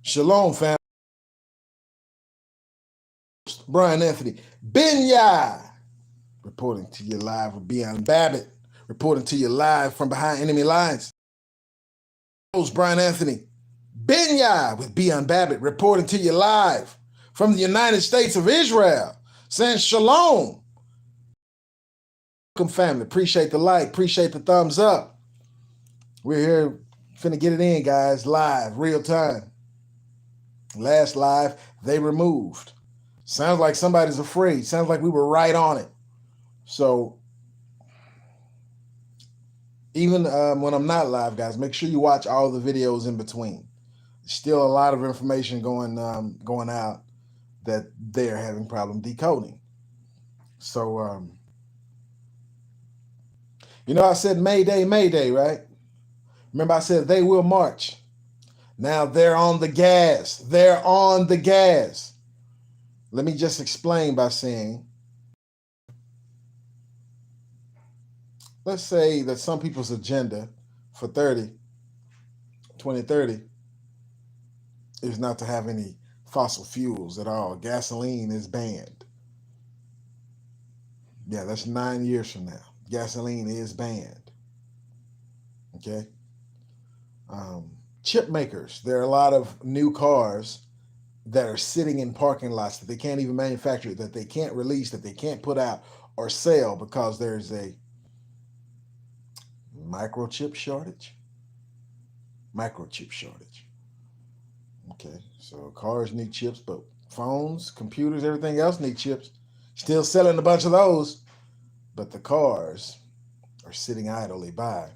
Shalom, family. Brian Anthony Benya reporting to you live with Beyond Babbitt, reporting to you live from behind enemy lines. Host Brian Anthony Benya with Beyond Babbitt, reporting to you live from the United States of Israel, saying shalom. Welcome, family. Appreciate the like, appreciate the thumbs up. We're here, finna get it in, guys, live, real time. Last live, they removed. Sounds like somebody's afraid. Sounds like we were right on it. So even when I'm not live, guys, make sure you watch all the videos in between. Still a lot of information going out that they're having problem decoding. So, I said Mayday, Mayday, right? Remember I said they will march. Now they're on the gas. They're on the gas. Let me just explain by saying, let's say that some people's agenda for 2030 is not to have any fossil fuels at all. Gasoline is banned. Yeah, that's 9 years from now. Gasoline is banned. Okay. Chip makers. There are a lot of new cars that are sitting in parking lots that they can't even manufacture, that they can't release, that they can't put out or sell because there's a microchip shortage. Microchip shortage. Okay, so cars need chips, but phones, computers, everything else need chips. Still selling a bunch of those, but the cars are sitting idly by.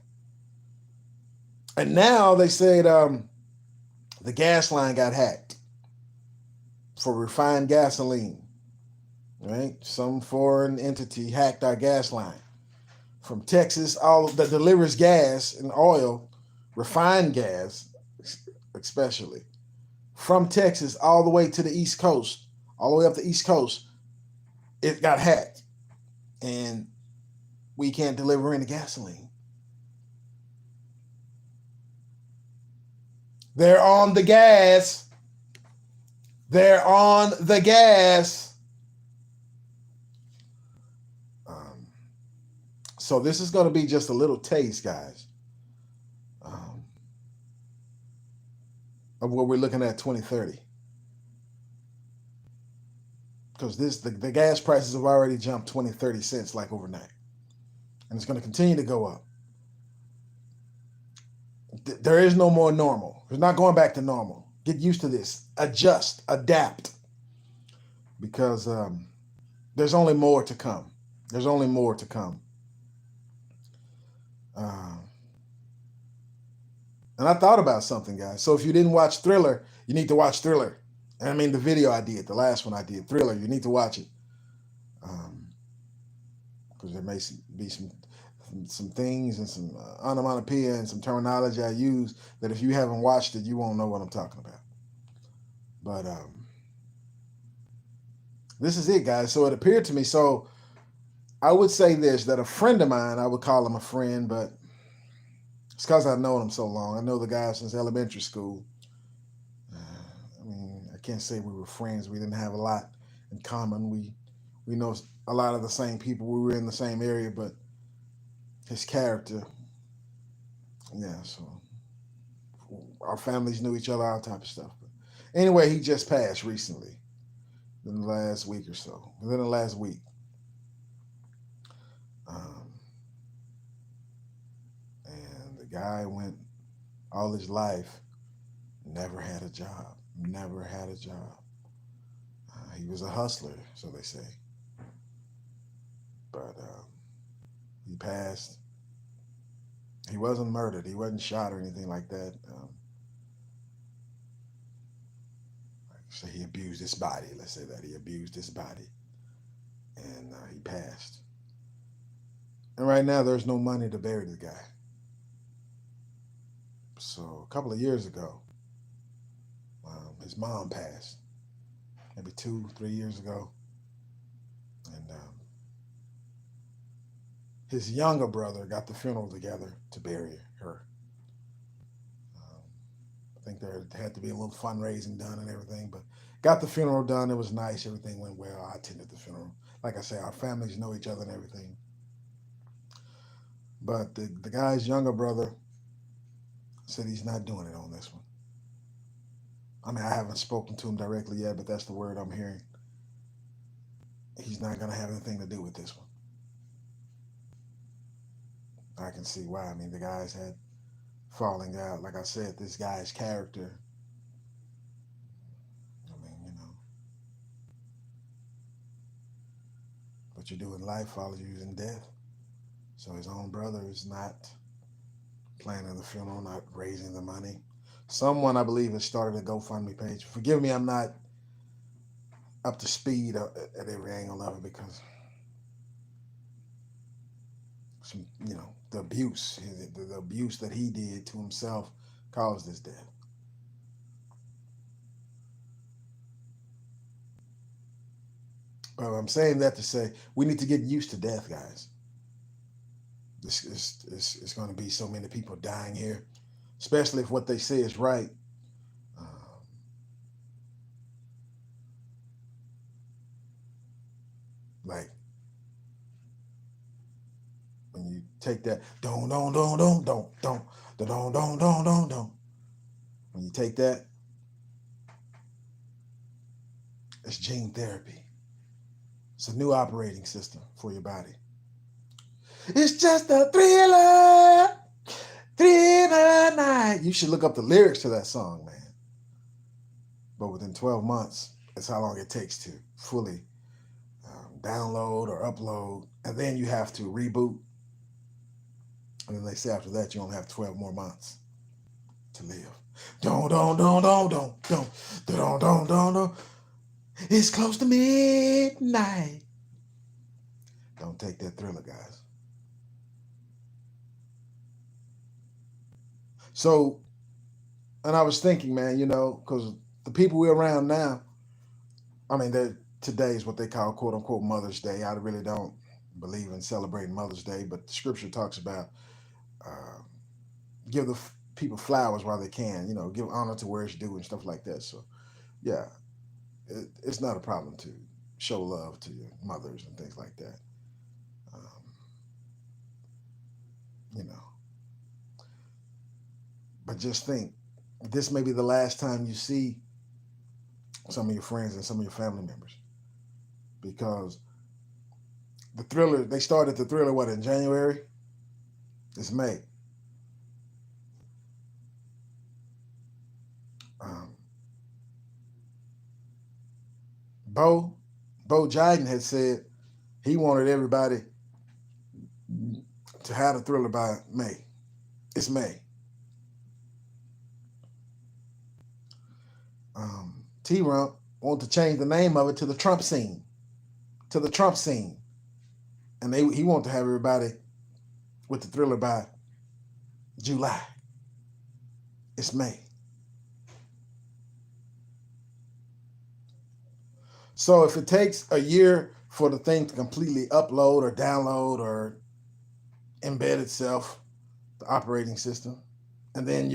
And now they said the gas line got hacked for refined gasoline. Right? Some foreign entity hacked our gas line from Texas, all that delivers gas and oil, refined gas, especially from Texas all the way to the East Coast, all the way up the East Coast. It got hacked, and we can't deliver any gasoline. They're on the gas. They're on the gas. So this is going to be just a little taste, guys, of what we're looking at 2030. Because the gas prices have already jumped 20, 30 cents like overnight. And it's going to continue to go up. There is no more normal. There's not going back to normal. Get used to this. Adjust, adapt. Because there's only more to come. There's only more to come. And I thought about something, guys. So if you didn't watch Thriller, you need to watch Thriller. And I mean the video I did, the last one I did, Thriller. You need to watch it. Because there may be some things and some onomatopoeia and some terminology I use that if you haven't watched it, you won't know what I'm talking about. But this is it, guys. So it appeared to me. So I would say this, that a friend of mine, I would call him a friend, but it's because I've known him so long. I know the guy since elementary school. I mean, I can't say we were friends. We didn't have a lot in common. We know a lot of the same people. We were in the same area, but his character, yeah, so our families knew each other, all type of stuff. But anyway, he just passed recently, in the last week or so, within the last week. And the guy went all his life, never had a job, never had a job. He was a hustler, so they say. But he passed. He wasn't murdered. He wasn't shot or anything like that. So he abused his body. Let's say that he abused his body, and he passed. And right now, there's no money to bury the guy. So a couple of years ago, his mom passed, maybe 2, 3 years ago, and his younger brother got the funeral together to bury her. Um, I think there had to be a little fundraising done and everything, but got the funeral done. It was nice. Everything went well. I attended the funeral. Like I say, our families know each other and everything. But the guy's younger brother said he's not doing it on this one. I mean, I haven't spoken to him directly yet, but that's the word I'm hearing. He's not going to have anything to do with this one. I can see why. I mean, the guys had falling out. Like I said, this guy's character. I mean, what you do in life follows you in death. So his own brother is not planning the funeral, not raising the money. Someone, I believe, has started a GoFundMe page. Forgive me, I'm not up to speed at every angle of it because the abuse, the abuse that he did to himself caused his death. But I'm saying that to say we need to get used to death, guys. This is going to be so many people dying here, especially if what they say is right. Like when you take that don't. When you take that, it's gene therapy. It's a new operating system for your body. It's just a thriller night. You should look up the lyrics to that song, man. But within 12 months, that's how long it takes to fully download or upload. And then you have to reboot. And then they say after that, you only have 12 more months to live. Don't. It's close to midnight. Don't take that thriller, guys. So, and I was thinking, man, because the people we're around now, I mean, today is what they call quote unquote Mother's Day. I really don't believe in celebrating Mother's Day, but the scripture talks about give the people flowers while they can, give honor to where it's due and stuff like that. So, yeah, it's not a problem to show love to your mothers and things like that. You know, but just think, this may be the last time you see some of your friends and some of your family members, because the thriller, they started the thriller, what, in January? It's May. Bo Jiden had said he wanted everybody to have the thriller by May. It's May. T-Rump wanted to change the name of it to the Trump scene. To the Trump scene. And he wanted to have everybody with the thriller by July. It's May. So if it takes a year for the thing to completely upload or download or embed itself, the operating system, and then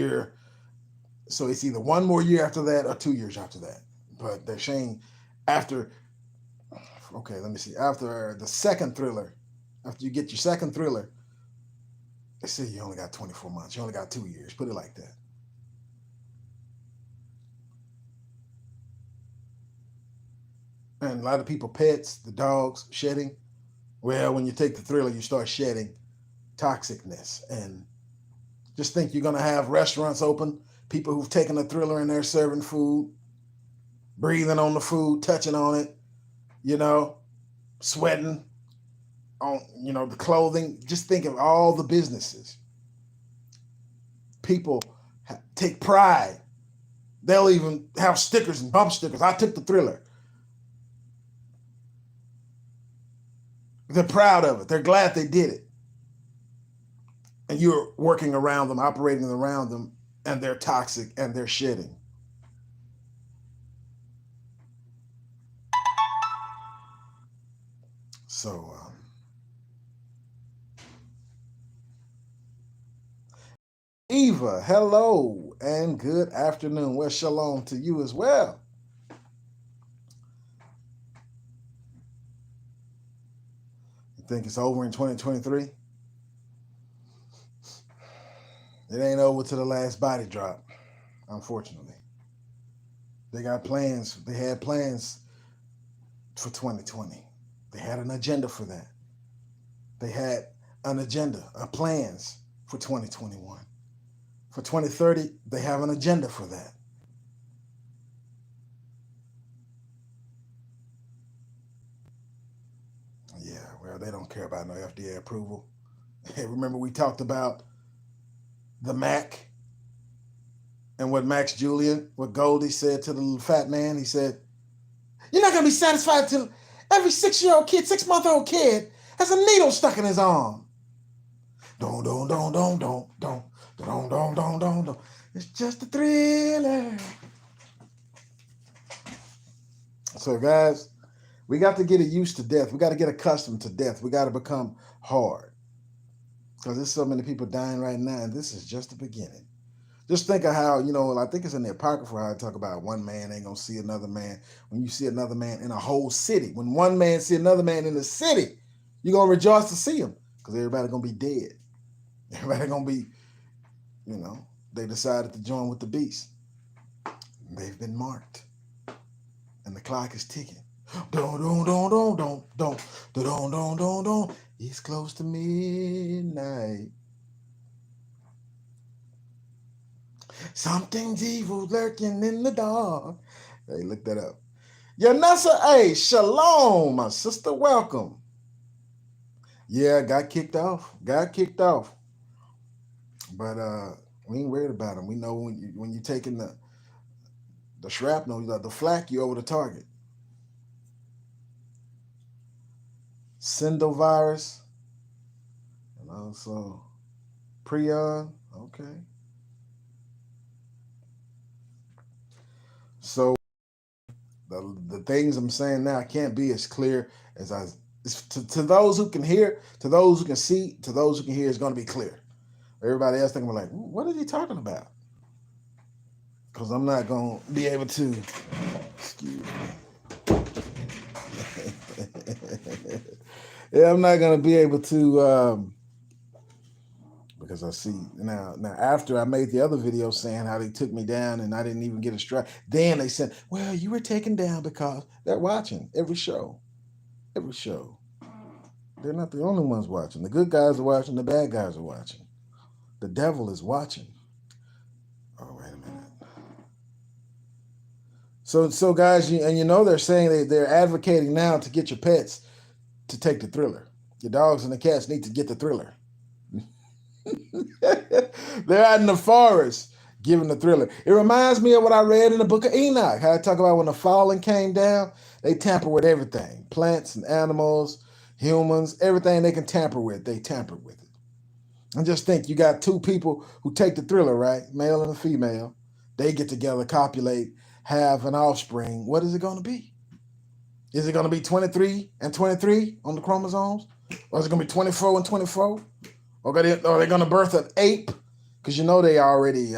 so it's either one more year after that or 2 years after that. But they're saying after the second thriller, after you get your second thriller, they say you only got 24 months. You only got 2 years. Put it like that. And a lot of people, pets, the dogs, shedding. Well, when you take the thriller, you start shedding toxicness. And just think, you're going to have restaurants open, people who've taken the thriller and they're serving food, breathing on the food, touching on it, sweating on, the clothing. Just think of all the businesses. People take pride They'll even have stickers and bump stickers. I took the Thriller. They're proud of it. They're glad they did it. And you're working around them, operating around them, and they're toxic and they're shedding. So, Eva, hello and good afternoon. Well, shalom to you as well. You think it's over in 2023? It ain't over to the last body drop, unfortunately. They got plans. They had plans for 2020. They had an agenda for that. They had an agenda, plans for 2021. For 2030, they have an agenda for that. Yeah, well, they don't care about no FDA approval. Hey, remember we talked about the Mac and what Max Julian, what Goldie said to the little fat man. He said, "You're not gonna be satisfied till every 6-year-old kid, 6-month-old kid has a needle stuck in his arm." Don't. It's just a thriller. So, guys, we got to get it used to death. We got to get accustomed to death. We got to become hard. Because there's so many people dying right now, and this is just the beginning. Just think of how, I think it's in the Apocrypha how I talk about one man ain't going to see another man. When you see another man in a whole city, when one man see another man in the city, you're going to rejoice to see him because everybody going to be dead. Everybody going to be, they decided to join with the beast. They've been marked. And the clock is ticking. Don't. It's close to midnight. Something's evil lurking in the dark. Hey, look that up. Yanessa, hey, shalom, my sister, welcome. Yeah, got kicked off. But we ain't worried about him. We know when you're taking the shrapnel, the flak, you over the target. Syndovirus, and also prion. Okay. So the things I'm saying now can't be as clear as to those who can hear, to those who can see, to those who can hear, it's going to be clear. Everybody else thinking like, what is he talking about? Because I'm not going to be able to. Excuse me. Yeah, I'm not going to be able to. Because I see now after I made the other video saying how they took me down and I didn't even get a strike, then they said, well, you were taken down because they're watching every show. They're not the only ones watching. The good guys are watching, the bad guys are watching. The devil is watching. Oh, wait a minute. So guys, they're saying they're advocating now to get your pets to take the Thriller. Your dogs and the cats need to get the Thriller. They're out in the forest giving the Thriller. It reminds me of what I read in the book of Enoch, how I talk about when the fallen came down, they tamper with everything. Plants and animals, humans, everything they can tamper with, they tampered with it. And just think, you got two people who take the Thriller, right? Male and a female. They get together, copulate, have an offspring. What is it going to be? Is it going to be 23 and 23 on the chromosomes? Or is it going to be 24 and 24? Or are they going to birth an ape? Because they already,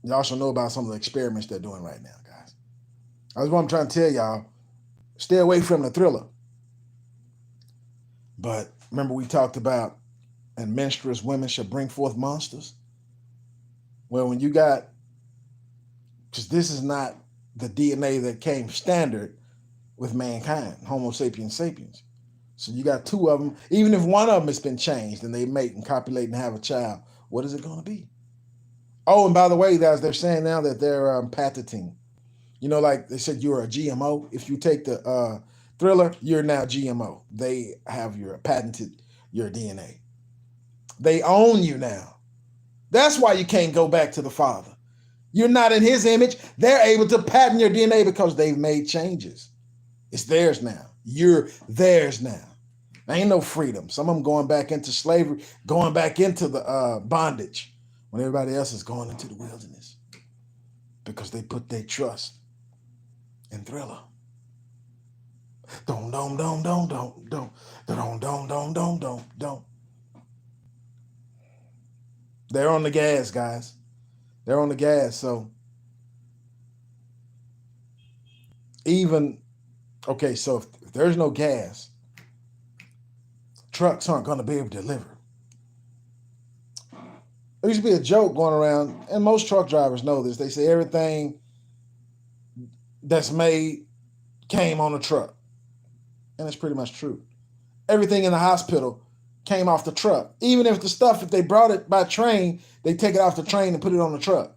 y'all should know about some of the experiments they're doing right now, guys. That's what I'm trying to tell y'all. Stay away from the Thriller. But remember we talked about, and menstruous women shall bring forth monsters? Well, when you got, because this is not the DNA that came standard with mankind, Homo sapiens sapiens. So you got two of them. Even if one of them has been changed and they mate and copulate and have a child, what is it going to be? Oh, and by the way, guys, they're saying now that they're patenting. Like they said, you're a GMO. If you take the Thriller, you're now GMO. They have patented your DNA. They own you now. That's why you can't go back to the father. You're not in his image. They're able to patent your DNA because they've made changes. It's theirs now. You're theirs now. There ain't no freedom. Some of them going back into slavery, going back into the bondage when everybody else is going into the wilderness because they put their trust in Thriller. Don't. They're on the gas, guys. They're on the gas. So so if there's no gas, trucks aren't going to be able to deliver. There used to be a joke going around, and most truck drivers know this. They say everything that's made came on a truck. And it's pretty much true. Everything in the hospital came off the truck. Even if the stuff, if they brought it by train, they take it off the train and put it on the truck.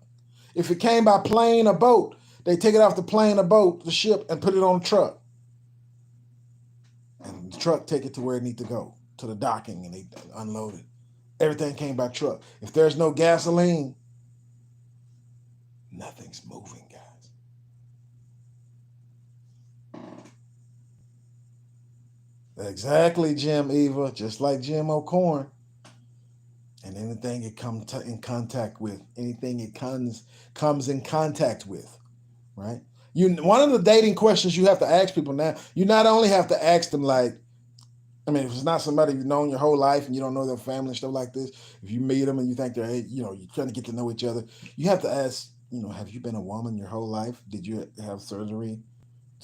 If it came by plane or boat, they take it off the plane or boat, the ship, and put it on the truck. And the truck take it to where it needs to go, to the docking, and they unload it. Everything came by truck. If there's no gasoline, nothing's moving, guys. Exactly, Jim Eva, just like Jim O'Corn. And anything it comes in contact with, anything it comes in contact with, right? One of the dating questions you have to ask people now, you not only have to ask them like, I mean, if it's not somebody you've known your whole life and you don't know their family and stuff like this, if you meet them and you think they're, you're trying to get to know each other, you have to ask, have you been a woman your whole life? Did you have surgery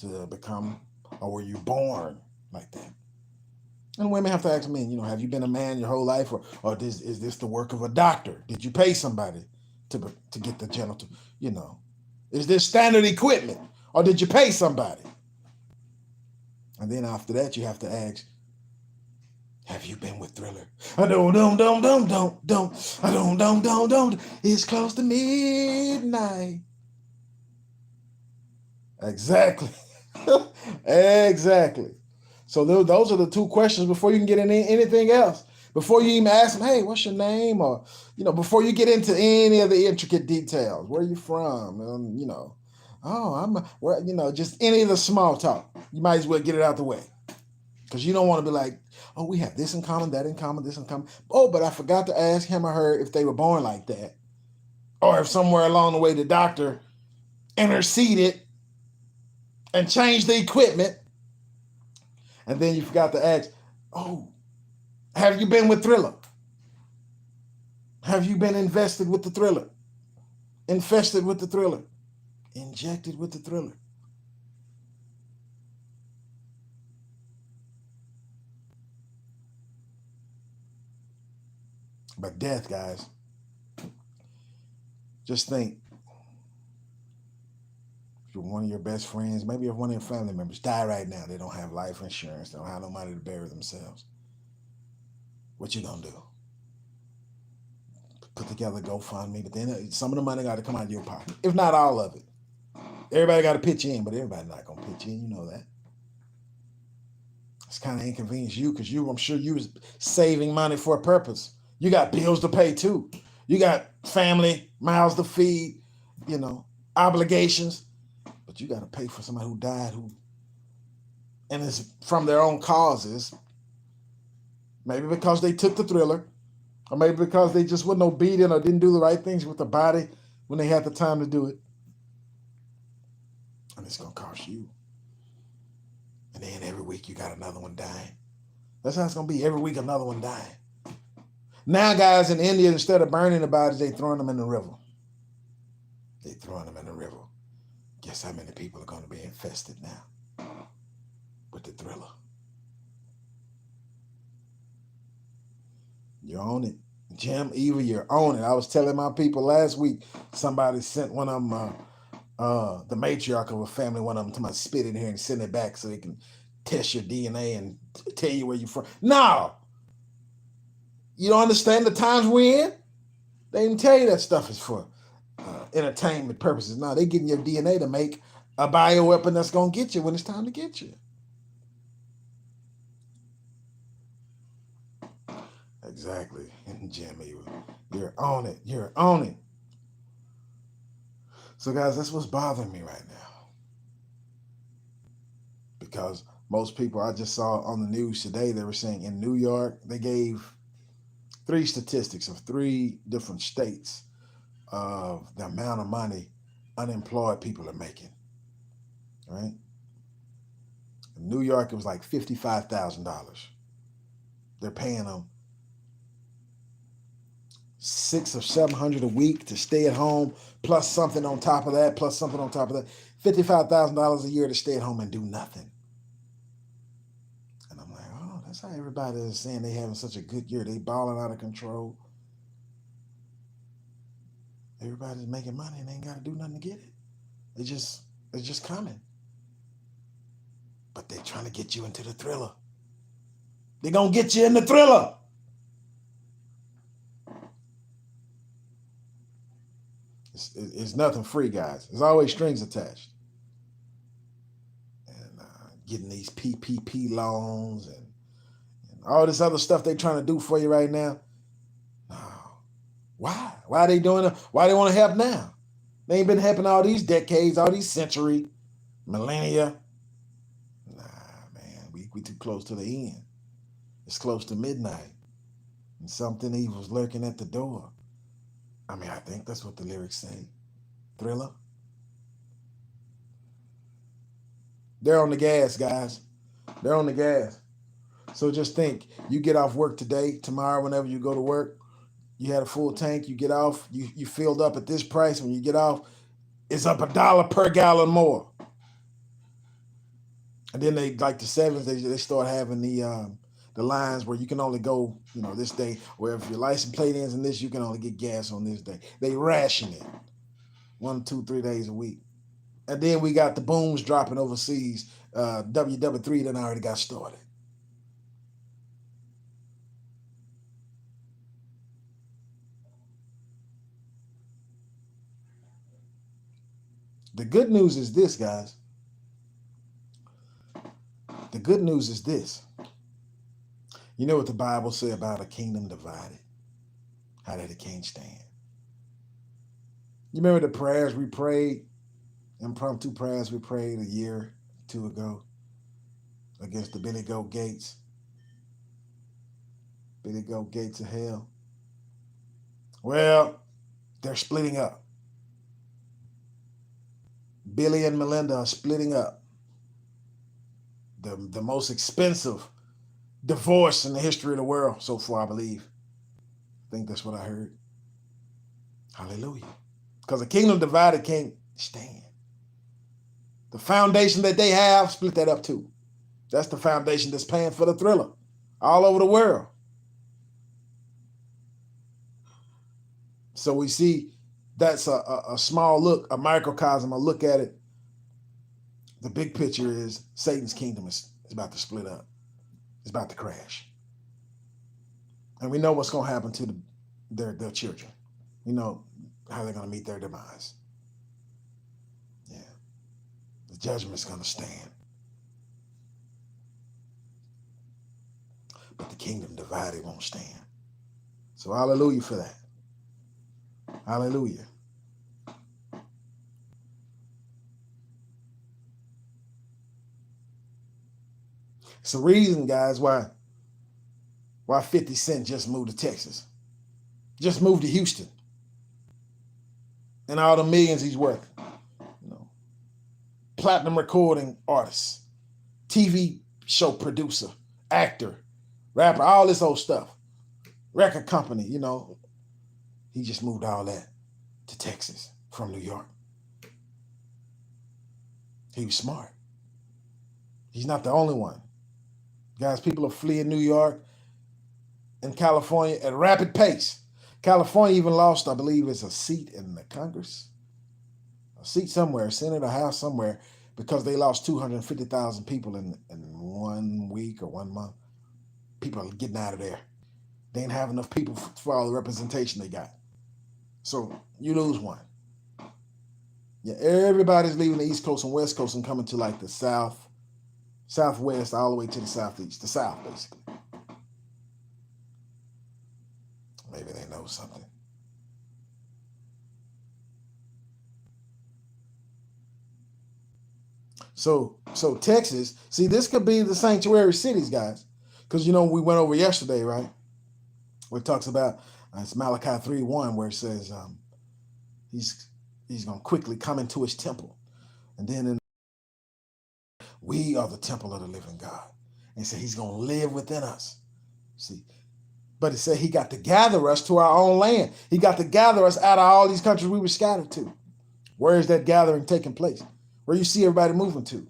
to become, or were you born like that? And women have to ask men, have you been a man your whole life, or is this the work of a doctor? Did you pay somebody to get the genital? Is this standard equipment, or did you pay somebody? And then after that, you have to ask, have you been with Thriller? Don't. It's close to midnight. Exactly. Exactly. So those are the two questions before you can get into anything else. Before you even ask them, hey, what's your name? Or, before you get into any of the intricate details. Where are you from? Just any of the small talk. You might as well get it out the way. Because you don't want to be like, oh, we have this in common, that in common, this in common. Oh, but I forgot to ask him or her if they were born like that. Or if somewhere along the way the doctor interceded and changed the equipment. And then you forgot to ask, oh, have you been with Thriller? Have you been invested with the Thriller? Infested with the Thriller? Injected with the Thriller? But death, guys, just think, if you're one of your best friends, maybe if one of your family members die right now, they don't have life insurance, they don't have no money to bury themselves. What you gonna do? Put together GoFundMe, but then some of the money got to come out of your pocket, if not all of it. Everybody got to pitch in, but everybody's not gonna pitch in. You know that. It's kind of inconvenience you because I'm sure you was saving money for a purpose. You got bills to pay too. You got family, mouths to feed, obligations. But you got to pay for somebody who died, and it's from their own causes. Maybe because they took the Thriller, or maybe because they just wasn't obedient or didn't do the right things with the body when they had the time to do it. And it's going to cost you. And then every week you got another one dying. That's how it's going to be. Every week another one dying. Now, guys, in India, instead of burning the bodies, they throwing them in the river. They throwing them in the river. Guess how many people are going to be infested now with the Thriller? You're on it. Jim, Eva, you're on it. I was telling my people last week, somebody sent one of them, the matriarch of a family, one of them, to my spit in here and send it back so they can test your DNA and tell you where you're from. No! You don't understand the times we're in? They didn't tell you that stuff is for entertainment purposes. No, they getting your DNA to make a bioweapon that's going to get you when it's time to get you. Exactly. Jim, you're on it. You're on it. So, guys, that's what's bothering me right now. Because most people, I just saw on the news today, they were saying in New York, they gave 3 statistics of 3 different states of the amount of money unemployed people are making. Right? In New York, it was like $55,000. They're paying them 600 or 700 a week to stay at home, plus something on top of that, plus something on top of that. $55,000 a year to stay at home and do nothing. And I'm like, oh, that's how everybody is saying they having such a good year. They balling out of control. Everybody's making money and they ain't got to do nothing to get it. It's just coming. But they're trying to get you into the thriller. They're going to get you in the thriller. It's nothing free, guys. There's always strings attached. And getting these PPP loans and all this other stuff they're trying to do for you right now. No. Why? Why are they doing it? Why they want to help now? They ain't been helping all these decades, all these centuries, millennia. Nah, man, we too close to the end. It's close to midnight. And something evil's lurking at the door. I mean, I think that's what the lyrics say. Thriller. They're on the gas, guys. They're on the gas. So just think, you get off work today, tomorrow, whenever you go to work, you had a full tank, you get off, you filled up at this price. When you get off, it's up $1 per gallon more. And then they, like the 7s, they start having the lines where you can only go, this day, or if your license plate ends in this, you can only get gas on this day. They ration it 1, 2, 3 days a week. And then we got the booms dropping overseas. WW3 then already got started. The good news is this, guys. The good news is this. You know what the Bible says about a kingdom divided? How that it can't stand. You remember the prayers we prayed, impromptu prayers we prayed a year or 2 ago against the Billy Goat Gates? Billy Goat Gates of hell. Well, they're splitting up. Billy and Melinda are splitting up. The most expensive divorce in the history of the world so far, I believe. I think that's what I heard. Hallelujah. Because a kingdom divided can't stand. The foundation that they have, split that up too. That's the foundation that's paying for the thriller all over the world. So we see that's a small look, a microcosm, a look at it. The big picture is Satan's kingdom is about to split up. It's about to crash. And we know what's going to happen to their children. We know how they're going to meet their demise. Yeah. The judgment's going to stand. But the kingdom divided won't stand. So hallelujah for that. Hallelujah. It's the reason, guys, why 50 Cent just moved to Texas. Just moved to Houston. And all the millions he's worth. Platinum recording artist, TV show producer, actor, rapper, all this old stuff. Record company, He just moved all that to Texas from New York. He was smart. He's not the only one. Guys, people are fleeing New York and California at a rapid pace. California even lost, I believe, it's a seat in the Congress. A seat somewhere, Senate or House somewhere, because they lost 250,000 people in 1 week or 1 month. People are getting out of there. They ain't have enough people for all the representation they got. So you lose one. Yeah, everybody's leaving the East Coast and West Coast and coming to like the South, Southwest, all the way to the Southeast, the South, basically. Maybe they know something. So Texas, see, this could be the sanctuary cities, guys. Because we went over yesterday, right? Where it talks about it's Malachi 3:1, where it says he's gonna quickly come into his temple. And then we are the temple of the living God. And he said he's gonna live within us. See. But it said he got to gather us to our own land. He got to gather us out of all these countries we were scattered to. Where is that gathering taking place? Where you see everybody moving to?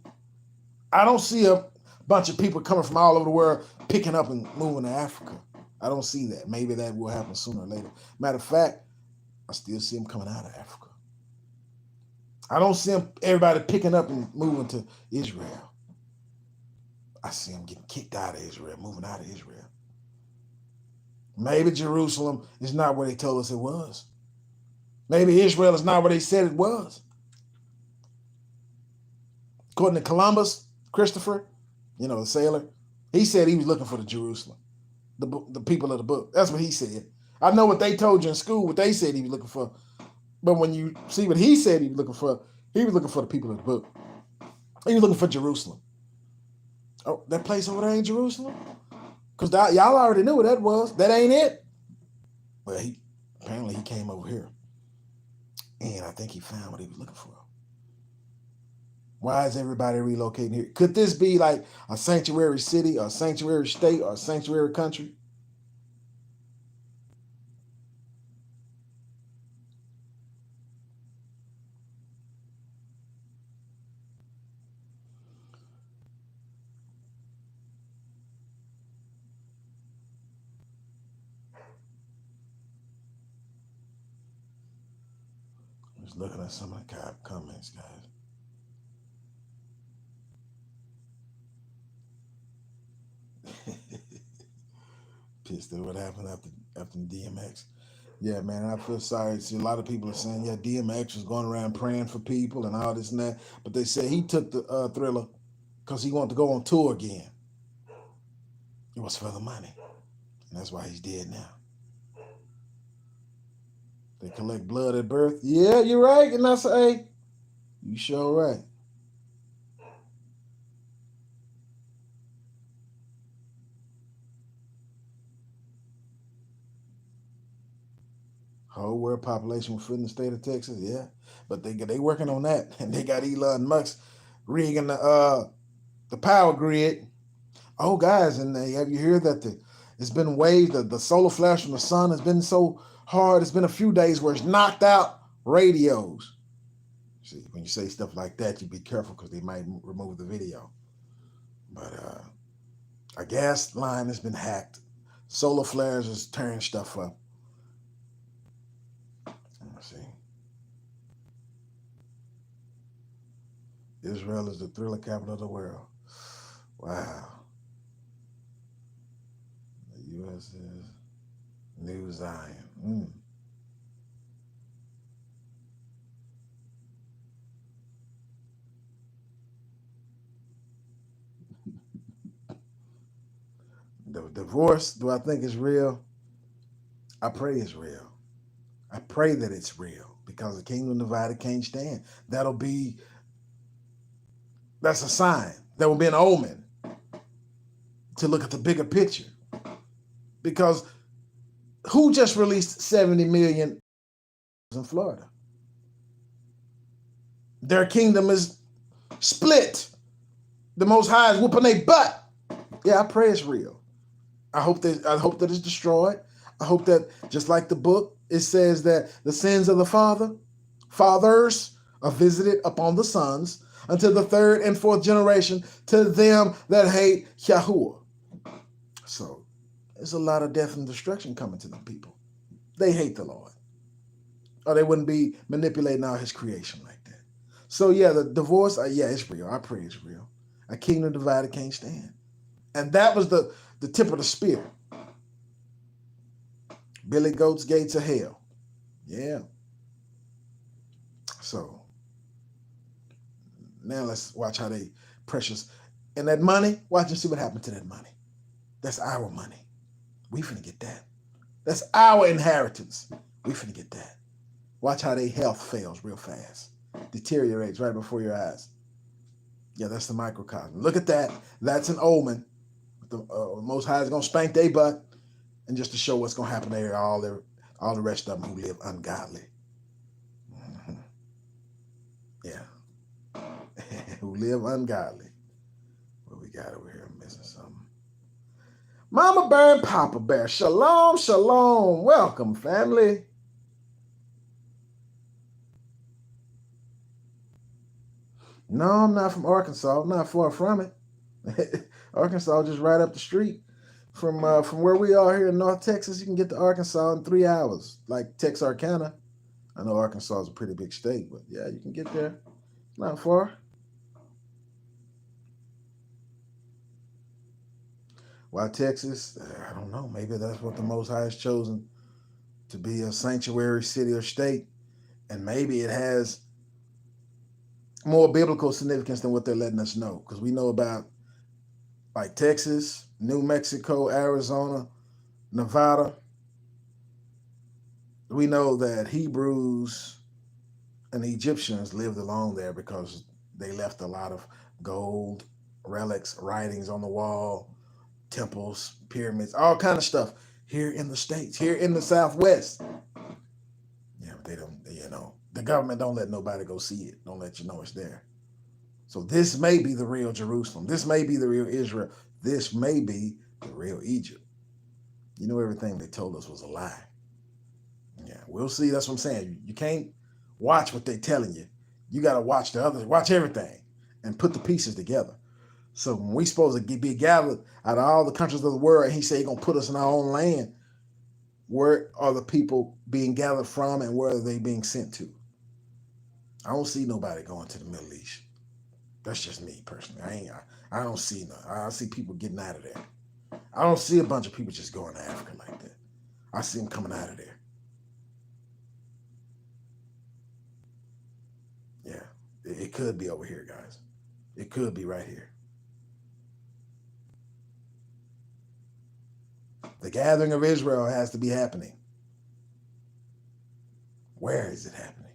I don't see a bunch of people coming from all over the world picking up and moving to Africa. I don't see that. Maybe that will happen sooner or later. Matter of fact, I still see them coming out of Africa. I don't see everybody picking up and moving to Israel. I see them getting kicked out of Israel, moving out of Israel. Maybe Jerusalem is not where they told us it was. Maybe Israel is not where they said it was. According to Columbus, Christopher, the sailor, he said he was looking for the Jerusalem, the people of the book. That's what he said. I know what they told you in school, what they said he was looking for. But when you see what he said he was looking for the people of the book. He was looking for Jerusalem. Oh, that place over there ain't Jerusalem? Because y'all already knew what that was. That ain't it. Well, apparently he came over here. And I think he found what he was looking for. Why is everybody relocating here? Could this be like a sanctuary city, or a sanctuary state, or a sanctuary country? Just looking at some of the comments, guys. Pissed at what happened after DMX. Yeah, man, I feel sorry. See, a lot of people are saying, yeah, DMX was going around praying for people and all this and that. But they say he took the Thriller because he wanted to go on tour again. It was for the money. And that's why he's dead now. They collect blood at birth. Yeah, you're right. And I say, hey, you sure right. Whole world population within the state of Texas, yeah. But they working on that. And they got Elon Musk rigging the power grid. Oh, guys, and have you heard that it's been waves, the solar flash from the sun has been so hard. It's been a few days where it's knocked out radios. See, when you say stuff like that, you be careful because they might remove the video. But a gas line has been hacked. Solar flares is tearing stuff up. Let's see. Israel is the Thriller capital of the world. Wow. The U.S. is New Zion. The divorce, do I think is real? I pray it's real. I pray that it's real because the kingdom divided can't stand. That's a sign. That will be an omen to look at the bigger picture. Because who just released 70 million in Florida? Their kingdom is split. The Most High is whooping their butt. Yeah, I pray it's real. I hope that it's destroyed. I hope that, just like the book, it says that the sins of the fathers are visited upon the sons until the third and fourth generation to them that hate Yahuwah. So there's a lot of death and destruction coming to them people. They hate the Lord. Or they wouldn't be manipulating all his creation like that. So yeah, the divorce, it's real. I pray it's real. A kingdom divided can't stand. And that was the tip of the spear. Billy Goat's gates of hell. Yeah. So now let's watch how they precious. And that money, watch and see what happened to that money. That's our money. We finna get that. That's our inheritance. We finna get that. Watch how their health fails real fast. Deteriorates right before your eyes. Yeah, that's the microcosm. Look at that. That's an omen. The Most High is gonna spank their butt, and just to show what's gonna happen there, all the rest of them who live ungodly. Mm-hmm. Yeah, who live ungodly. What we got over here? I'm missing something. Mama Bear and Papa Bear. Shalom, shalom. Welcome, family. No, I'm not from Arkansas. I'm not far from it. Arkansas just right up the street from where we are here in North Texas. You can get to Arkansas in 3 hours, like Texarkana. I know Arkansas is a pretty big state, but yeah, you can get there. Not far. Why Texas? I don't know. Maybe that's what the Most High has chosen to be a sanctuary city or state, and maybe it has more biblical significance than what they're letting us know. Because we know about like Texas, New Mexico, Arizona, Nevada. We know that Hebrews and the Egyptians lived along there because they left a lot of gold, relics, writings on the wall, temples, pyramids, all kind of stuff here in the States, here in the Southwest. Yeah, but they don't, the government don't let nobody go see it. Don't let you know it's there. So this may be the real Jerusalem. This may be the real Israel. This may be the real Egypt. You know, everything they told us was a lie. Yeah, we'll see. That's what I'm saying. You can't watch what they're telling you. You got to watch the others, watch everything, and put the pieces together. So when we supposed to be gathered out of all the countries of the world, and he said he's going to put us in our own land, where are the people being gathered from and where are they being sent to? I don't see nobody going to the Middle East. That's just me personally. I don't see none. I see people getting out of there. I don't see a bunch of people just going to Africa like that. I see them coming out of there. Yeah, it could be over here, guys. It could be right here. The gathering of Israel has to be happening. Where is it happening?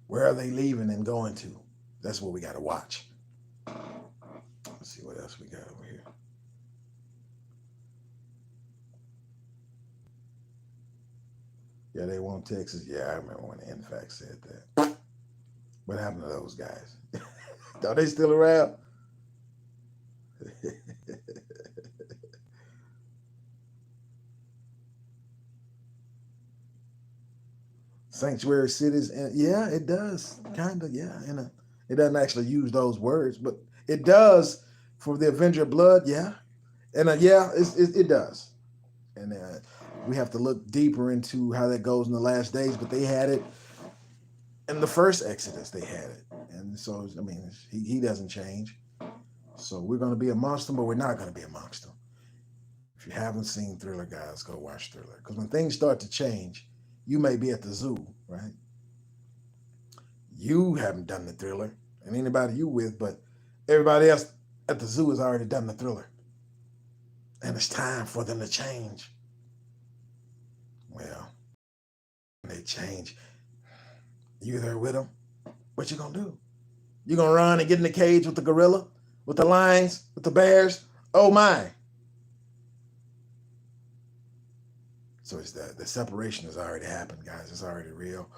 Where are they leaving and going to? That's what we got to watch. Let's see what else we got over here. Yeah, they want Texas. Yeah, I remember when the NFAC said that. What happened to those guys? Are they still around? Sanctuary cities, and yeah, it does kind of. Yeah, it doesn't actually use those words, but it does for the Avenger of Blood. Yeah, and yeah, it does. And we have to look deeper into how that goes in the last days. But they had it in the first Exodus. They had it, and so I mean, he doesn't change. So we're going to be amongst them, but we're not going to be amongst them. If you haven't seen Thriller, guys, go watch Thriller. Because when things start to change, you may be at the zoo, right? You haven't done the Thriller, and anybody you with, but everybody else at the zoo has already done the Thriller. And it's time for them to change. Well, when they change, you there with them? What you gonna do? You gonna run and get in the cage with the gorilla, with the lions, with the bears? Oh my! So it's the separation has already happened, guys. It's already real.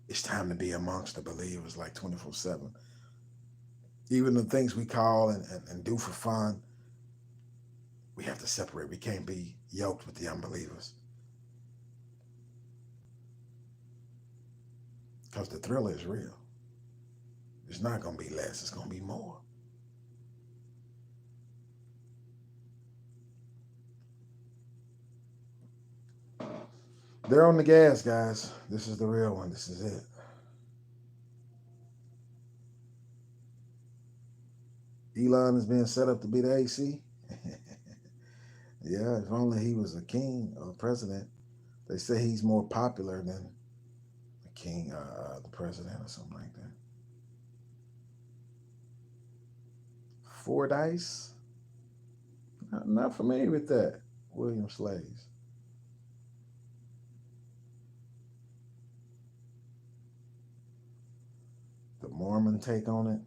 It's time to be amongst the believers like 24/7. Even the things we call and do for fun, we have to separate. We can't be yoked with the unbelievers. Because the Thriller is real. It's not going to be less, it's going to be more. They're on the gas, guys. This is the real one. This is it. Elon is being set up to be the AC. Yeah, if only he was a king or a president. They say he's more popular than the king, the president, or something like that. Fordyce? Not familiar with that. William Slaves. The Mormon take on it.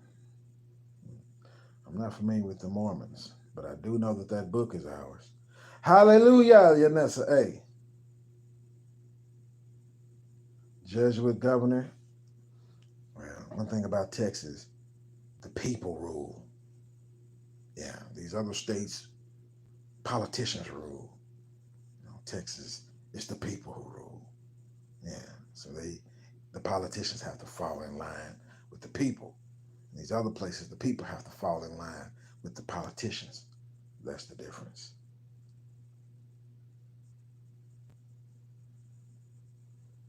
I'm not familiar with the Mormons, but I do know that that book is ours. Hallelujah, Yanessa. Hey, Jesuit governor. Well, one thing about Texas, the people rule. Yeah, these other states, politicians rule. Texas, it's the people who rule. Yeah, so the politicians have to fall in line with the people. In these other places, the people have to fall in line with the politicians. That's the difference.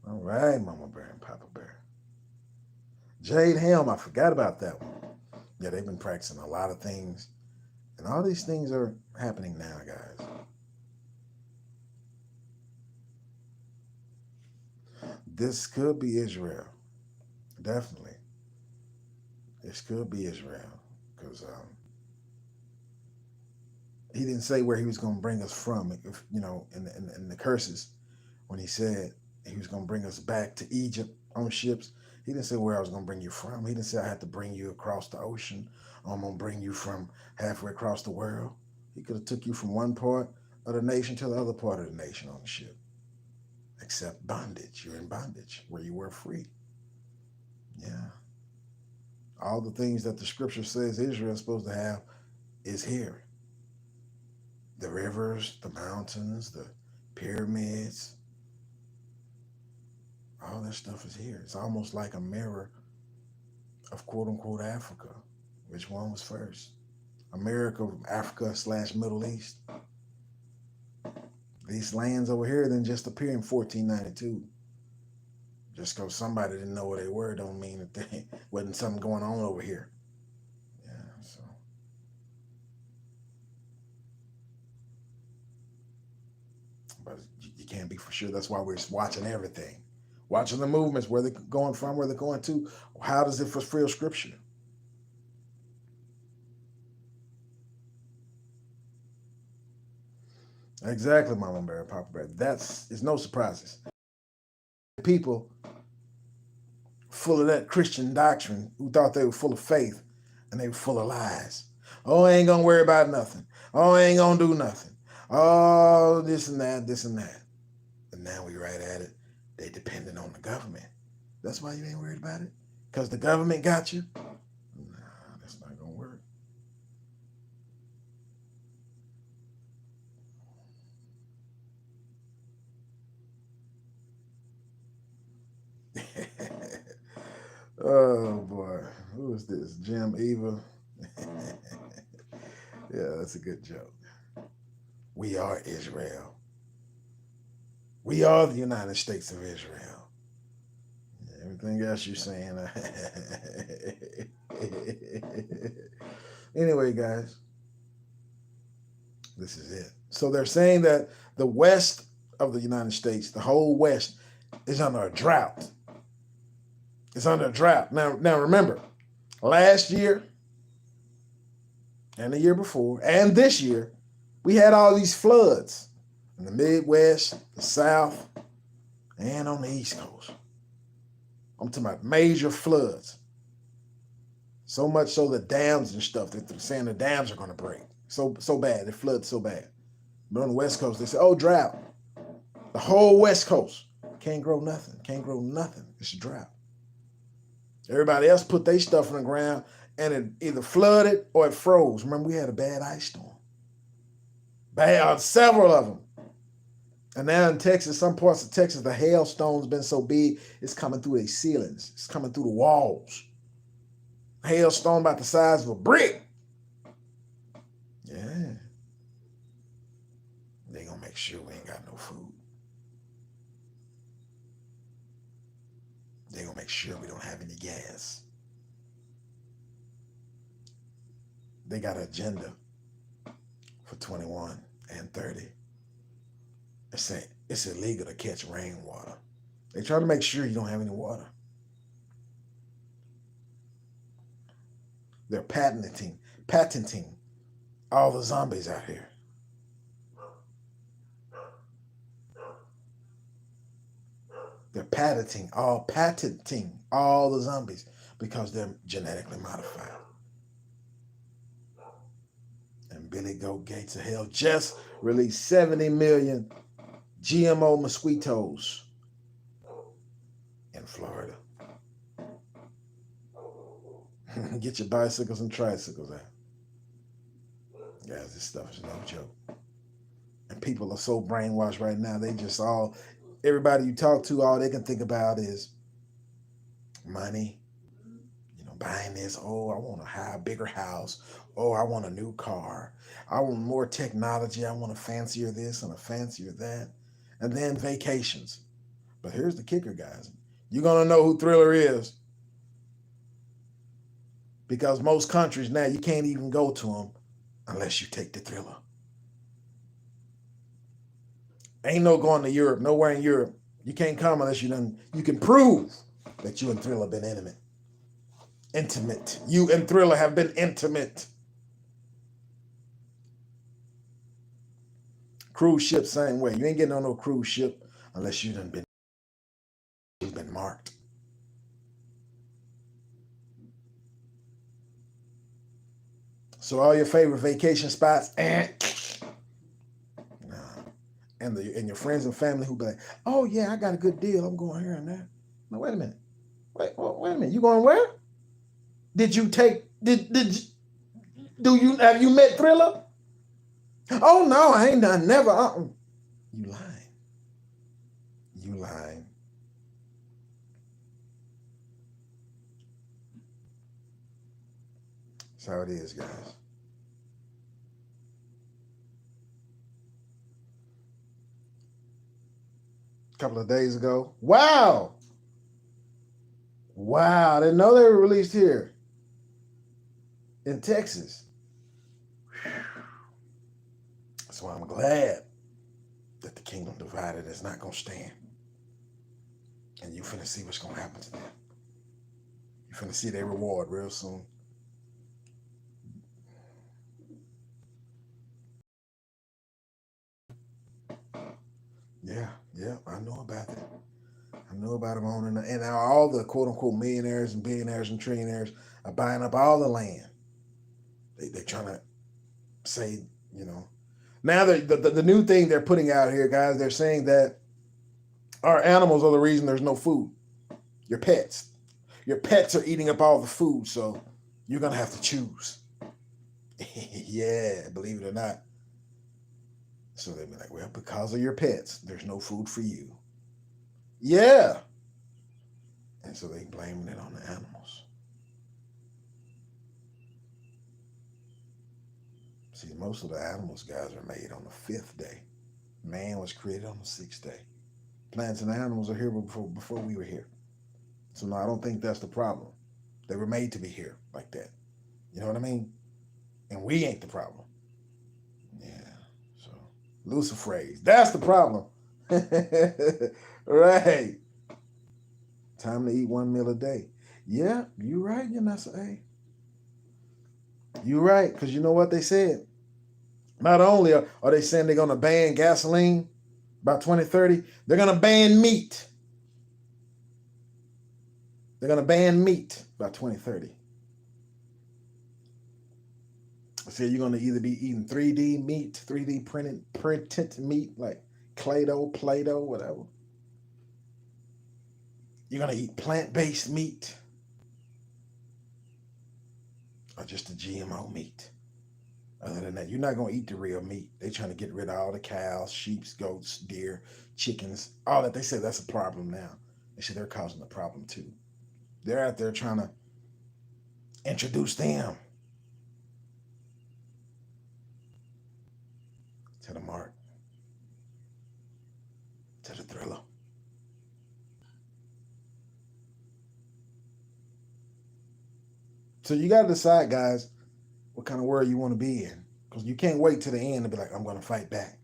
All right, Mama Bear and Papa Bear. Jade Helm, I forgot about that one. Yeah, they've been practicing a lot of things. And all these things are happening now, guys. This could be Israel. Definitely. This could be Israel. Because he didn't say where he was going to bring us from, if, in the curses, when he said he was going to bring us back to Egypt on ships. He didn't say where I was going to bring you from. He didn't say I had to bring you across the ocean. I'm going to bring you from halfway across the world. He could have took you from one part of the nation to the other part of the nation on the ship. Except bondage. You're in bondage where you were free. Yeah. All the things that the scripture says Israel is supposed to have is here. The rivers, the mountains, the pyramids, all that stuff is here. It's almost like a mirror of quote unquote Africa. Which one was first? America, Africa / Middle East. These lands over here didn't just appear in 1492. Just because somebody didn't know where they were don't mean that there wasn't something going on over here. Yeah, so. But you can't be for sure. That's why we're watching everything. Watching the movements, where they're going from, where they're going to. How does it fulfill scripture? Exactly, Mama Bear, Papa Bear. It's no surprises. People full of that Christian doctrine who thought they were full of faith and they were full of lies. Oh, I ain't gonna worry about nothing. Oh, I ain't gonna do nothing. Oh, this and that, this and that. And now we right at it. They dependent on the government. That's why you ain't worried about it? Because the government got you? Nah, that's not gonna work. Oh boy. Who is this? Jim Eva? Yeah, that's a good joke. We are Israel. We are the United States of Israel. Everything else you're saying. Anyway, guys, this is it. So they're saying that the west of the United States, the whole west, is under a drought. It's under a drought. Now remember, last year and the year before and this year, we had all these floods in the Midwest, the South, and on the East Coast. I'm talking about major floods. So much so the dams and stuff, they're saying the dams are going to break. So bad, it floods so bad. But on the West Coast, they say, oh, drought. The whole West Coast can't grow nothing. Can't grow nothing. It's a drought. Everybody else put their stuff in the ground and it either flooded or it froze. Remember, we had a bad ice storm. Several of them. And now in Texas, some parts of Texas, the hailstone's been so big, it's coming through their ceilings. It's coming through the walls. Hailstone about the size of a brick. Yeah. They gonna make sure we ain't got no food. They gonna make sure we don't have any gas. They got an agenda for 21 and 30. They're saying it's illegal to catch rainwater. They try to make sure you don't have any water. They're patenting all the zombies out here. They're patenting all the zombies because they're genetically modified. Billy Goat Gates of Hell just released 70 million GMO mosquitoes in Florida. Get your bicycles and tricycles out. Guys, this stuff is no joke. And people are so brainwashed right now. They just everybody you talk to, all they can think about is money. Buying this. Oh, I want a bigger house. Oh, I want a new car. I want more technology. I want a fancier this and a fancier that. And then vacations. But here's the kicker, guys. You're going to know who Thriller is. Because most countries now, you can't even go to them unless you take the Thriller. Ain't no going to Europe. Nowhere in Europe. You can't come unless you can prove that you and Thriller been intimate. You and Thriller have been intimate. Cruise ship, same way. You ain't getting on no cruise ship unless you've been marked. So all your favorite vacation spots, and your friends and family who be like, oh yeah, I got a good deal. I'm going here and there. No, wait a minute. Wait a minute. You going where? Have you met Thriller? Oh no, I ain't done, never. You lying. That's how it is, guys. A couple of days ago. Wow, I didn't know they were released here in Texas. So I'm glad that the kingdom divided is not going to stand. And you finna see what's going to happen to them. You finna see their reward real soon. Yeah, I know about that. I know about them owning, and all the quote unquote millionaires and billionaires and trillionaires are buying up all the land. They're trying to say, now the new thing they're putting out here, guys, they're saying that our animals are the reason there's no food. Your pets are eating up all the food, so you're going to have to choose. Yeah, believe it or not. So they'd be like, well, because of your pets, there's no food for you. Yeah. And so they blaming it on the animals. See, most of the animals, guys, are made on the 5th day. Man was created on the 6th day. Plants and animals are here before we were here. So no, I don't think that's the problem. They were made to be here like that. You know what I mean? And we ain't the problem. Yeah. So Luciferase. That's the problem. Right. Time to eat 1 meal a day. Yeah, you're right, Yanessa A. You're right, because you know what they said? Not only are they saying they're going to ban gasoline by 2030, they're going to ban meat. They're going to ban meat by 2030. So you're going to either be eating 3D meat, 3D printed meat, like Play-Doh, whatever. You're going to eat plant-based meat or just the GMO meat. Other than that, you're not going to eat the real meat. They're trying to get rid of all the cows, sheep, goats, deer, chickens, all that. They say that's a problem now. They say they're causing a problem too. They're out there trying to introduce them to the mark, to the Thriller. So you got to decide, guys, what kind of world you want to be in. Because you can't wait to the end and be like, I'm going to fight back.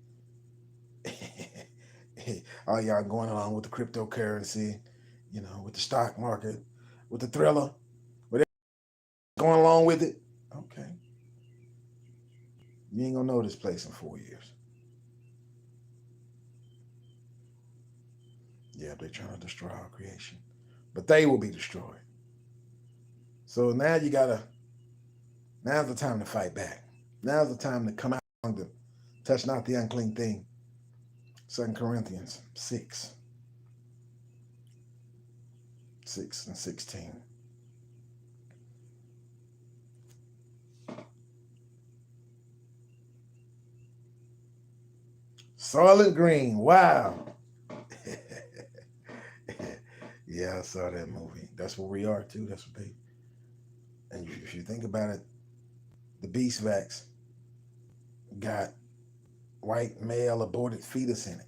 All y'all going along with the cryptocurrency, with the stock market, with the Thriller, with going along with it. Okay. You ain't going to know this place in 4 years. Yeah, they're trying to destroy our creation. But they will be destroyed. So now now's the time to fight back. Now's the time to come out among them. Touch not the unclean thing. 2 Corinthians 6, 6 and 16. Soylent Green. Wow. Yeah, I saw that movie. That's where we are too. That's what they. And if you think about it, the Beast Vax got white male aborted fetus in it.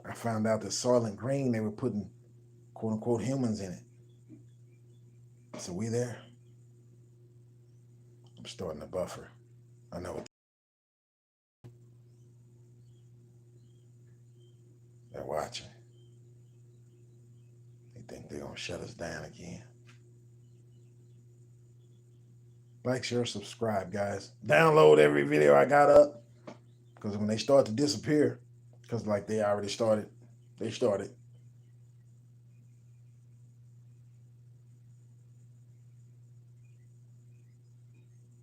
I found out that Soylent Green, they were putting quote unquote humans in it. So we there. I'm starting to buffer. I know they're watching. They think they're gonna shut us down again. Like, share, subscribe, guys. Download every video I got up. Because when they start to disappear, because like they already started, they started.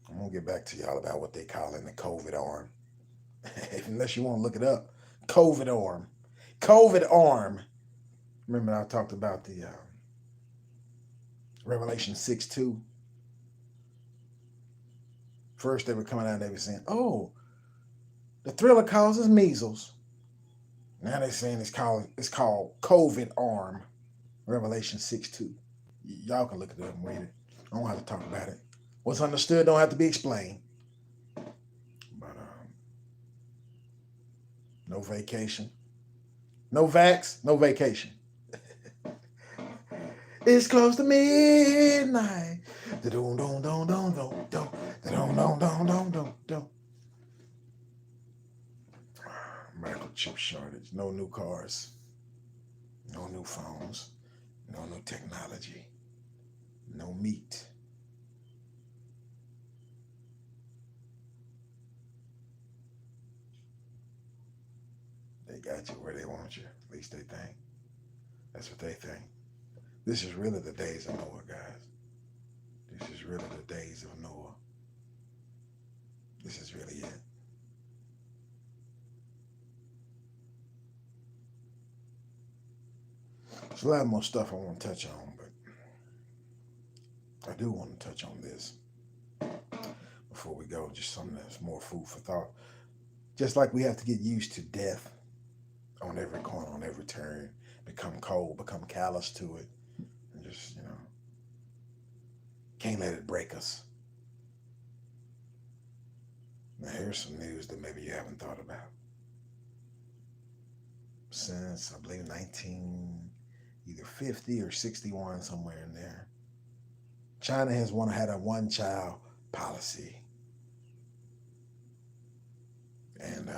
I'm gonna get back to y'all about what they call in the COVID arm. Unless you want to look it up. COVID arm. COVID arm. Remember I talked about the Revelation 6:2. First they were coming out and they were saying, oh, the thriller causes measles. Now they're saying it's called COVID arm. Revelation 6:2. Y'all can look it up and read it. I don't have to talk about it. What's understood don't have to be explained. But no vacation. No vax, no vacation. It's close to midnight. Microchip shortage. No new cars. No new phones. No new technology. No meat. They got you where they want you. At least they think. That's what they think. This is really the days of Noah, guys. This is really the days of Noah. This is really it. There's a lot more stuff I want to touch on, but I do want to touch on this before we go. Just something that's more food for thought. Just like we have to get used to death on every corner, on every turn, become cold, become callous to it, and just, can't let it break us. Now here's some news that maybe you haven't thought about. Since, I believe, either 50 or 61, somewhere in there, China has had a one-child policy. And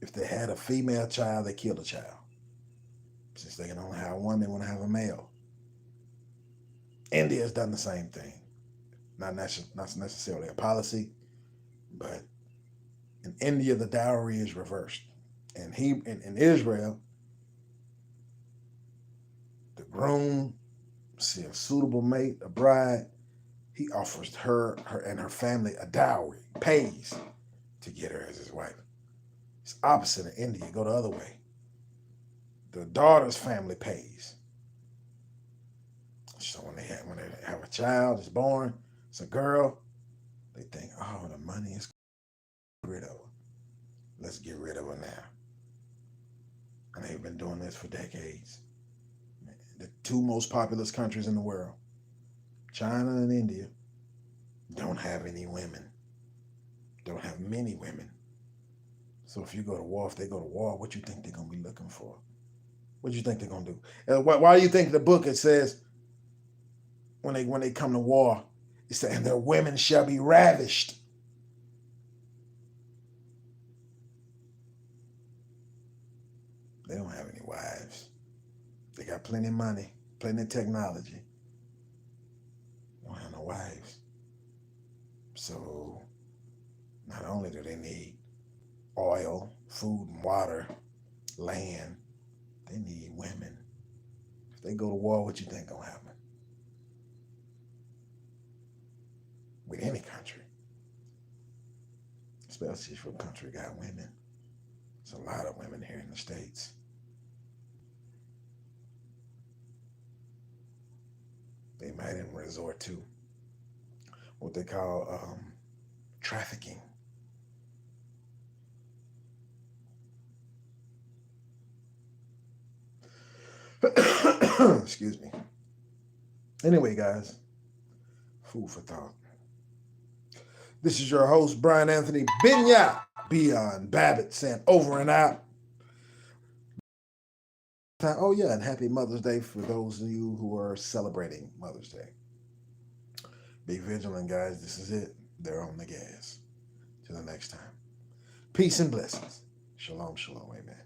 if they had a female child, they killed a child. Since they can only have one, they want to have a male. India has done the same thing. Not necessarily a policy, but in India, the dowry is reversed. And in Israel, the groom see a suitable mate, a bride, he offers her and her family a dowry, pays to get her as his wife. It's opposite in India. Go the other way. The daughter's family pays. So when they have a child that's born, it's a girl, they think, oh, the money is rid of her. Let's get rid of her now. And they've been doing this for decades. The two most populous countries in the world, China and India, don't have any women. Don't have many women. So if you go to war, if they go to war, what you think they're going to be looking for? What do you think they're going to do? Why do you think the book, it says, when they come to war, it says, and their women shall be ravished. They don't have any wives. They got plenty of money, plenty of technology. They don't have no wives. So not only do they need oil, food and water, land, they need women. If they go to war, what you think gonna happen? With any country. especially for country guy women. There's a lot of women here in the States. They might even resort to what they call trafficking. Excuse me. Anyway, guys, food for thought. This is your host, Brian Anthony Binya, Beyond Babbitt, saying over and out. Oh, yeah, and happy Mother's Day for those of you who are celebrating Mother's Day. Be vigilant, guys. This is it. They're on the gas. Till the next time. Peace and blessings. Shalom, shalom. Amen.